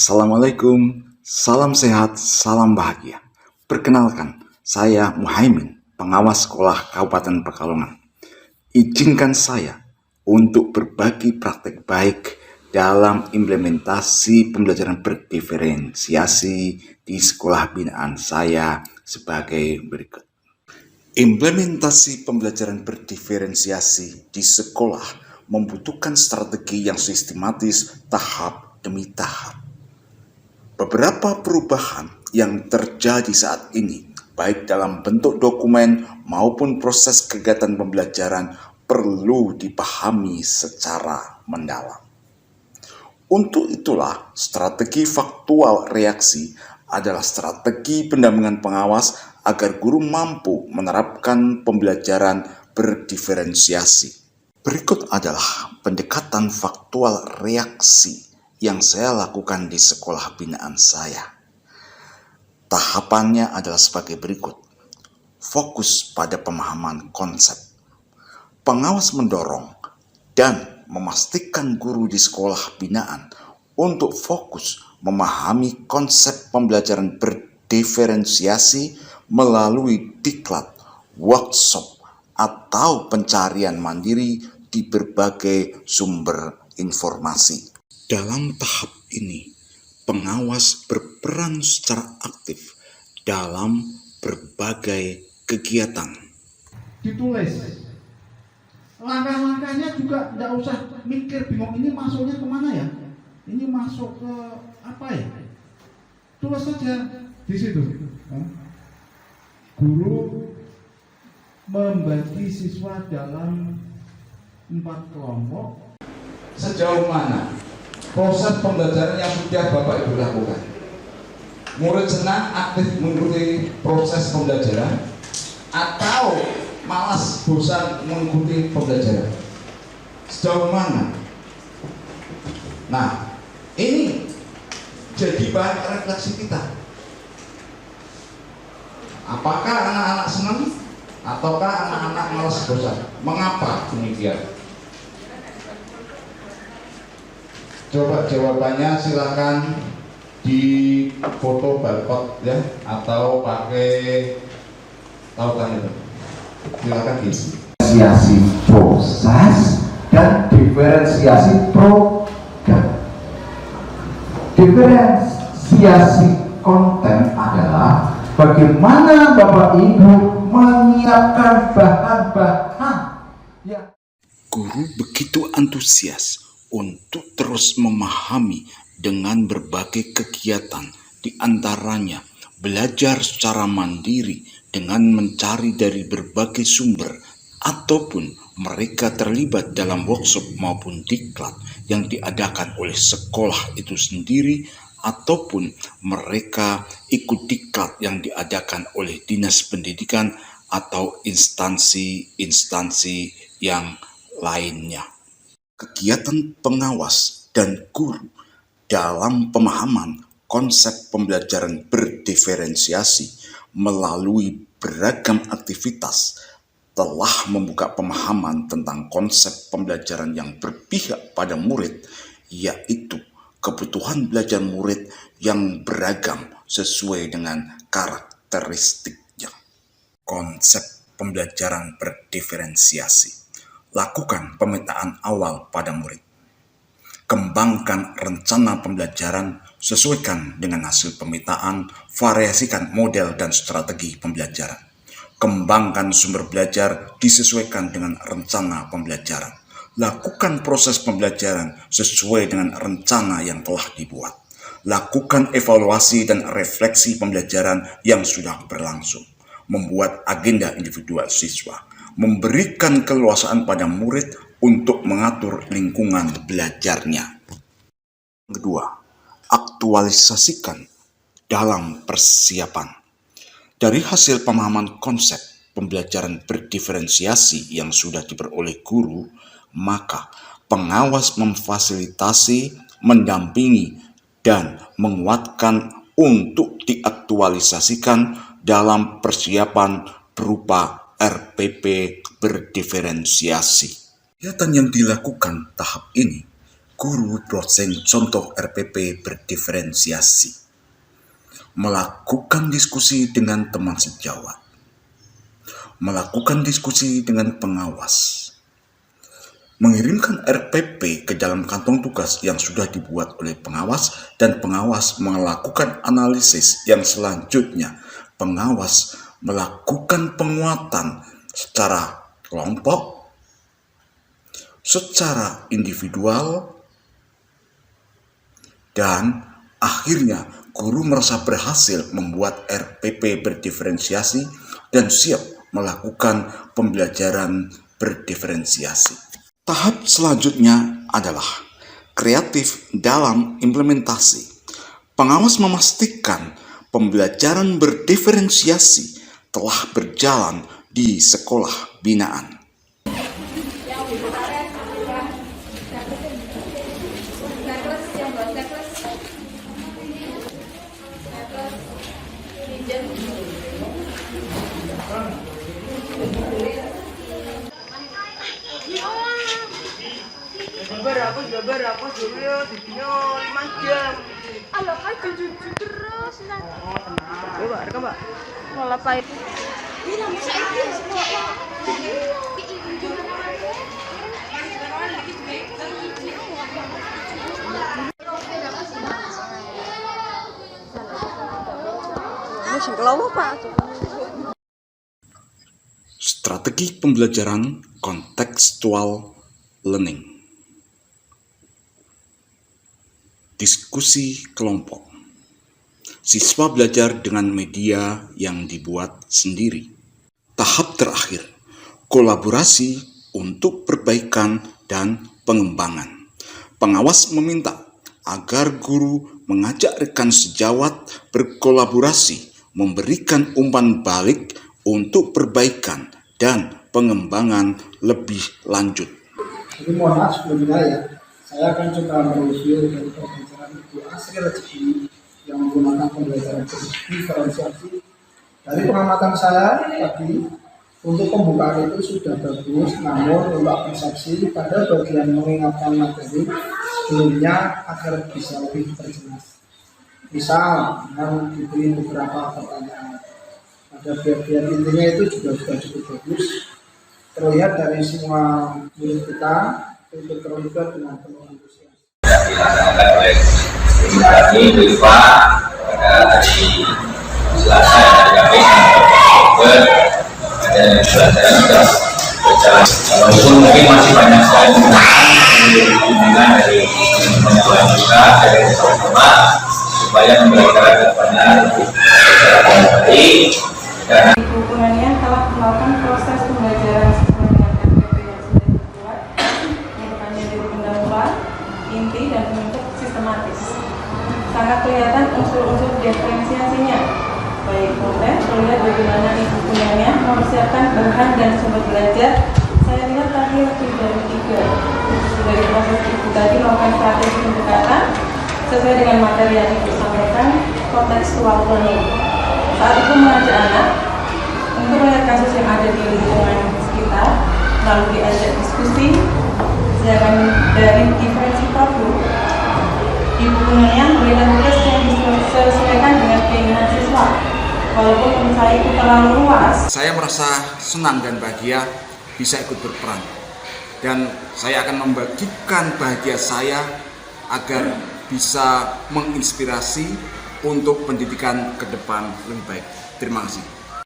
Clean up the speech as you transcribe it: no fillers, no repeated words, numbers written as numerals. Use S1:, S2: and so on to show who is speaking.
S1: Assalamualaikum, salam sehat, salam bahagia. Perkenalkan, saya Muhaimin, pengawas sekolah Kabupaten Pekalongan. Izinkan saya untuk berbagi praktek baik dalam implementasi pembelajaran berdiferensiasi di sekolah binaan saya sebagai berikut. Implementasi pembelajaran berdiferensiasi di sekolah membutuhkan strategi yang sistematis tahap demi tahap. Beberapa perubahan yang terjadi saat ini, baik dalam bentuk dokumen maupun proses kegiatan pembelajaran, perlu dipahami secara mendalam. Untuk itulah, strategi faktual reaksi adalah strategi pendampingan pengawas agar guru mampu menerapkan pembelajaran berdiferensiasi. Berikut adalah pendekatan faktual reaksi yang saya lakukan di sekolah binaan saya. Tahapannya adalah sebagai berikut. Fokus pada pemahaman konsep. Pengawas mendorong dan memastikan guru di sekolah binaan untuk fokus memahami konsep pembelajaran berdiferensiasi melalui diklat, workshop, atau pencarian mandiri di berbagai sumber informasi. Dalam tahap ini, pengawas berperan secara aktif dalam berbagai kegiatan.
S2: Ditulis. Langkah-langkahnya juga tidak usah mikir bingung ini masuknya kemana ya? Ini masuk ke apa ya? Tulis saja di situ. Guru membagi siswa dalam 4 kelompok.
S3: Sejauh mana proses pembelajaran yang sudah Bapak Ibu lakukan? Murid senang aktif mengikuti proses pembelajaran atau malas bosan mengikuti pembelajaran? Sejauh mana? Nah, ini jadi bahan refleksi kita. Apakah anak-anak senang ataukah anak-anak malas bosan? Mengapa demikian? Coba jawabannya silakan di foto barcode ya, atau pakai tautan itu. Silakan diisi.
S4: Diferensiasi proses dan diferensiasi program. Diferensiasi konten adalah bagaimana Bapak Ibu menyiapkan bahan-bahan yang
S1: Guru begitu antusias untuk terus memahami dengan berbagai kegiatan, di antaranya belajar secara mandiri dengan mencari dari berbagai sumber, ataupun mereka terlibat dalam workshop maupun diklat yang diadakan oleh sekolah itu sendiri, ataupun mereka ikut diklat yang diadakan oleh dinas pendidikan atau instansi-instansi yang lainnya. Kegiatan pengawas dan guru dalam pemahaman konsep pembelajaran berdiferensiasi melalui beragam aktivitas telah membuka pemahaman tentang konsep pembelajaran yang berpihak pada murid, yaitu kebutuhan belajar murid yang beragam sesuai dengan karakteristiknya. Konsep pembelajaran berdiferensiasi. Lakukan pemetaan awal pada murid. Kembangkan rencana pembelajaran, sesuaikan dengan hasil pemetaan, variasikan model dan strategi pembelajaran. Kembangkan sumber belajar disesuaikan dengan rencana pembelajaran. Lakukan proses pembelajaran sesuai dengan rencana yang telah dibuat. Lakukan evaluasi dan refleksi pembelajaran yang sudah berlangsung. Membuat agenda individual siswa. Memberikan keleluasaan pada murid untuk mengatur lingkungan belajarnya. Kedua, aktualisasikan dalam persiapan. Dari hasil pemahaman konsep pembelajaran berdiferensiasi yang sudah diperoleh guru, maka pengawas memfasilitasi, mendampingi, dan menguatkan untuk diaktualisasikan dalam persiapan berupa RPP berdiferensiasi. Kegiatan yang dilakukan tahap ini, guru dosen contoh RPP berdiferensiasi, melakukan diskusi dengan teman sejawat, melakukan diskusi dengan pengawas, mengirimkan RPP ke dalam kantong tugas yang sudah dibuat oleh pengawas, dan pengawas melakukan analisis yang selanjutnya pengawas melakukan penguatan secara kelompok, secara individual, dan akhirnya guru merasa berhasil membuat RPP berdiferensiasi dan siap melakukan pembelajaran berdiferensiasi. Tahap selanjutnya adalah kreatif dalam implementasi. Pengawas memastikan pembelajaran berdiferensiasi telah berjalan di sekolah binaan.
S5: Aku dulu ya, dibinya 5 jam.
S6: Alah, aja jujur terus nah.
S5: Coba, rekam, Mbak.
S6: Malah pahit. Ini masa itu semua.
S5: Ini kalau apa?
S1: Strategi pembelajaran kontekstual learning. Diskusi kelompok. Siswa belajar dengan media yang dibuat sendiri. Tahap terakhir, kolaborasi untuk perbaikan dan pengembangan. Pengawas meminta agar guru mengajak rekan sejawat berkolaborasi, memberikan umpan balik untuk perbaikan dan pengembangan lebih lanjut.
S7: Jadi mohon maaf sebelumnya ya, saya akan coba mereview dari pembelajaran Ibu Asri Rezeki yang menggunakan pembelajaran diferensiasi. Dari pengamatan saya tadi, untuk pembukaan itu sudah bagus, namun untuk persepsi pada bagian mengingatkan materi sebelumnya agar bisa lebih diperjelas. Misal, dengan diberi beberapa pertanyaan. Pada bagian intinya itu juga sudah cukup bagus. Terlihat dari semua murid kita itu terlibat dengan penuh antusias.
S8: Dilaksanakan oleh kami berupa pada hari Selasa hari Kamis ada pelajaran sudah berjalan. Walaupun mungkin masih banyak sekali bimbingan dari teman-teman juga dari bersama supaya pembelajaran kedepannya lebih baik.
S9: Hubungannya telah melakukan proses pembelajaran sesuai dengan RPP yang sudah dibuat, merupakannya dari pendahuluan, inti, dan bentuk sistematis. Sangat kelihatan unsur-unsur diferensiasinya, baik konten, terlihat bagaimana ibu punyanya mempersiapkan bahan dan sumber belajar. Saya lihat tadi lebih dari 3. Dari proses ibu tadi melakukan strategi pendekatan sesuai dengan materi yang ibu sampaikan, kontekstual learning. Saat itu mengajak anak untuk melihat kasus yang ada di lingkungan sekitar, lalu diajak diskusi. Sedangkan dari diferensi problem, ibu gurunya memberikan tugas yang disesuaikan dengan keinginan siswa. Walaupun menurut saya itu terlalu luas.
S1: Saya merasa senang dan bahagia bisa ikut berperan. Dan saya akan membagikan bahagia saya agar bisa menginspirasi untuk pendidikan ke depan lebih baik. Terima kasih.